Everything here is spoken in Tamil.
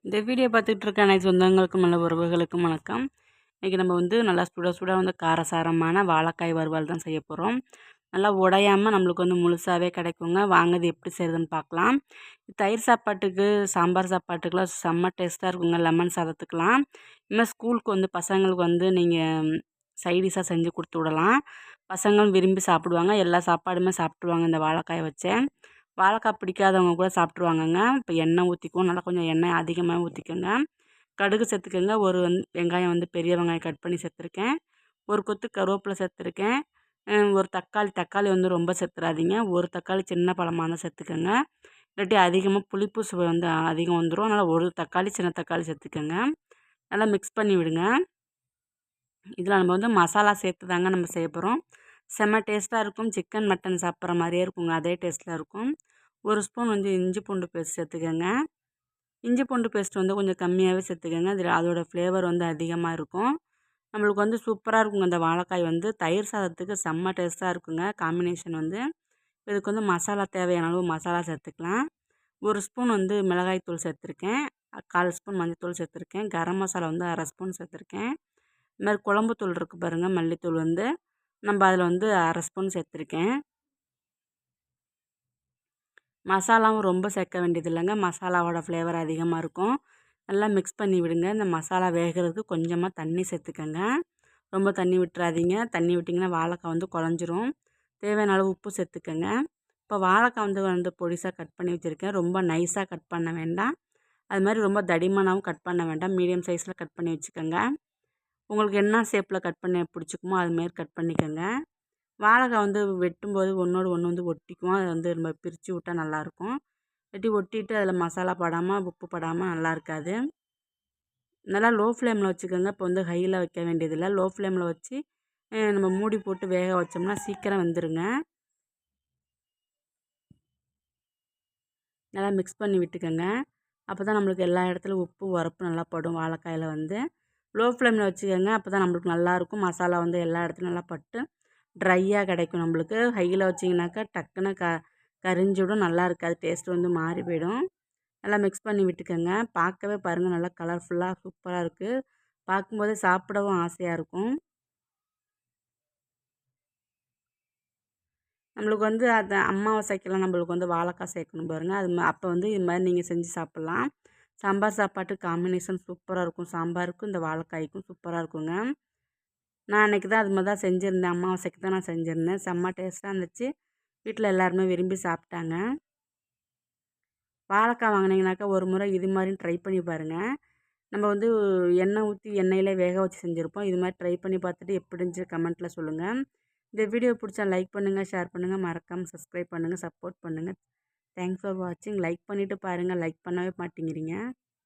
இந்த வீடியோ பார்த்துட்டு இருக்க அனைத்து சொந்தங்களுக்கும் நல்ல உறவுகளுக்கும் வணக்கம். இன்றைக்கி நம்ம நல்லா சுட சுட காரசாரமான வாழைக்காய் வறுவல் தான் செய்ய போகிறோம். நல்லா உடையாமல் நம்மளுக்கு முழுசாகவே கிடைக்குங்க. வாங்க இது எப்படி செய்கிறதுன்னு பார்க்கலாம். தயிர் சாப்பாட்டுக்கு, சாம்பார் சாப்பாட்டுக்கெலாம் செம்ம டேஸ்ட்டாக இருக்குங்க. லெமன் சாதத்துக்கெலாம் இன்னும் ஸ்கூலுக்கு பசங்களுக்கு நீங்கள் சைடிஷாக செஞ்சு கொடுத்து விடலாம். பசங்களும் விரும்பி சாப்பிடுவாங்க. எல்லா சாப்பாடுமே சாப்பிட்ருவாங்க இந்த வாழைக்காயை வச்சேன். வாழைக்காய் பிடிக்காதவங்க கூட சாப்பிட்ருவாங்கங்க. இப்போ எண்ணெய் ஊற்றிக்குவோம். நல்லா கொஞ்சம் எண்ணெய் அதிகமாக ஊற்றிக்கோங்க. கடுகு சேர்த்துக்கோங்க. ஒரு வெங்காயம் பெரிய வெங்காயம் கட் பண்ணி சேர்த்துருக்கேன். ஒரு கொத்து கருவேப்பிலை சேர்த்துருக்கேன். ஒரு தக்காளி ரொம்ப சேர்த்துறாதீங்க. ஒரு தக்காளி சின்ன பழமாக தான் சேர்த்துக்கோங்க. இல்லாட்டி அதிகமாக புளிப்பு சுவை அதிகம் வந்துடும். அதனால் ஒரு தக்காளி சின்ன தக்காளி சேர்த்துக்கோங்க. நல்லா மிக்ஸ் பண்ணி விடுங்க. இதில் நம்ம மசாலா சேர்த்து தாங்க நம்ம செய்ய போகிறோம். செம்ம டேஸ்ட்டாக இருக்கும். சிக்கன் மட்டன் சாப்பிட்ற மாதிரியே இருக்குங்க. அதே டேஸ்ட்டில் இருக்கும். ஒரு ஸ்பூன் இஞ்சி பூண்டு பேஸ்ட் சேர்த்துக்கோங்க. இஞ்சி பூண்டு பேஸ்ட் கொஞ்சம் கம்மியாகவே சேர்த்துக்கோங்க. அதில் அதோட ஃப்ளேவர் அதிகமாக இருக்கும். நம்மளுக்கு சூப்பராக இருக்குங்க. இந்த வாழைக்காய் தயிர் சாதத்துக்கு செம்ம டேஸ்ட்டாக இருக்குங்க. காம்பினேஷன் இதுக்கு மசாலா தேவையான அளவு மசாலா சேர்த்துக்கலாம். ஒரு ஸ்பூன் மிளகாய் தூள் சேர்த்துருக்கேன். 1/4 ஸ்பூன் மஞ்சள் சேர்த்துருக்கேன். கரம் மசாலா 1/2 ஸ்பூன் சேர்த்துருக்கேன். இது மாதிரி குழம்பு தூள் இருக்குது பாருங்கள், மல்லித்தூள் நம்ம அதில் 1/2 ஸ்பூன் சேர்த்துருக்கேன். மசாலாவும் ரொம்ப சேர்க்க வேண்டியது இல்லைங்க. மசாலாவோட ஃப்ளேவர் அதிகமாக இருக்கும். நல்லா மிக்ஸ் பண்ணி விடுங்க. இந்த மசாலா வேகிறதுக்கு கொஞ்சமாக தண்ணி சேர்த்துக்கங்க. ரொம்ப தண்ணி விட்டுறாதீங்க. தண்ணி விட்டிங்கன்னா வாழைக்காய் குழஞ்சிரும். தேவையான அளவு உப்பு சேர்த்துக்கங்க. இப்போ வாழைக்காய் பொடிசாக கட் பண்ணி வச்சுருக்கேன். ரொம்ப நைஸாக கட் பண்ண வேண்டாம். அது மாதிரி ரொம்ப தடிமனாகவும் கட் பண்ண வேண்டாம். மீடியம் சைஸில் கட் பண்ணி வச்சுக்கோங்க. உங்களுக்கு என்ன ஷேப்பில் கட் பண்ண பிடிச்சிக்குமோ அதுமாரி கட் பண்ணிக்கோங்க. வாழைக்காய் வெட்டும்போது ஒன்றோடு ஒன்று ஒட்டிக்கும். அதை நம்ம பிரித்து விட்டால் நல்லாயிருக்கும். வெட்டி ஒட்டிட்டு அதில் மசாலா படாமல் உப்பு படாமல் நல்லா இருக்காது. நல்லா லோ ஃப்ளேமில் வச்சுக்கோங்க. இப்போ ஹையில் வைக்க வேண்டியதில்லை. லோ ஃப்ளேமில் வச்சு நம்ம மூடி போட்டு வேக வச்சோம்னா சீக்கிரம் வெந்துருங்க. நல்லா மிக்ஸ் பண்ணி விட்டுக்கோங்க. அப்போ தான் நம்மளுக்கு எல்லா இடத்துலையும் உப்பு உரப்பு நல்லா படும். வாழைக்காயில் லோ ஃப்ளேமில் வச்சுக்கோங்க. அப்போ தான் நம்மளுக்கு நல்லாயிருக்கும். மசாலா எல்லா இடத்துலையும் நல்லா பட்டு ட்ரையாக கிடைக்கும். நம்மளுக்கு ஹையில் வச்சிங்கனாக்கா டக்குன்னு கரிஞ்சிடும். நல்லா இருக்காது. டேஸ்ட்டு மாறி போயிடும். நல்லா மிக்ஸ் பண்ணி விட்டுக்கோங்க. பார்க்கவே பாருங்கள் நல்லா கலர்ஃபுல்லாக சூப்பராக இருக்குது. பார்க்கும்போதே சாப்பிடவும் ஆசையாக இருக்கும். நம்மளுக்கு அந்த அமாவாசைக்கெல்லாம் நம்மளுக்கு வாழைக்காய் சேர்க்கணும் பாருங்கள். அது அப்போ இது மாதிரி நீங்கள் செஞ்சு சாப்பிட்லாம். சாம்பார் சாப்பாட்டு காம்பினேஷன் சூப்பராக இருக்கும். சாம்பாருக்கும் இந்த வாழைக்காய்க்கும் சூப்பராக இருக்குங்க. நான் அன்றைக்கி தான் அது மாதிரி தான் செஞ்சுருந்தேன். அமாவாசைக்கு தான் நான் செஞ்சுருந்தேன். செம்ம டேஸ்ட்டாக இருந்துச்சு. வீட்டில் எல்லாருமே விரும்பி சாப்பிட்டாங்க. வாழைக்காய் வாங்கினீங்கனாக்கா ஒரு முறை இது மாதிரியும் ட்ரை பண்ணி பாருங்கள். நம்ம எண்ணெய் ஊற்றி எண்ணெயிலே வேக வச்சு செஞ்சுருப்போம். இது மாதிரி ட்ரை பண்ணி பார்த்துட்டு எப்படி இருந்துச்சு கமெண்ட்டில் சொல்லுங்கள். இந்த வீடியோ பிடிச்சா லைக் பண்ணுங்கள், ஷேர் பண்ணுங்கள், மறக்காமல் சப்ஸ்கிரைப் பண்ணுங்கள், சப்போர்ட் பண்ணுங்கள். தேங்க்ஸ் ஃபார் வாட்சிங். லைக் பண்ணிவிட்டு பாருங்கள். லைக் பண்ணவே மாட்டேங்கிறீங்க.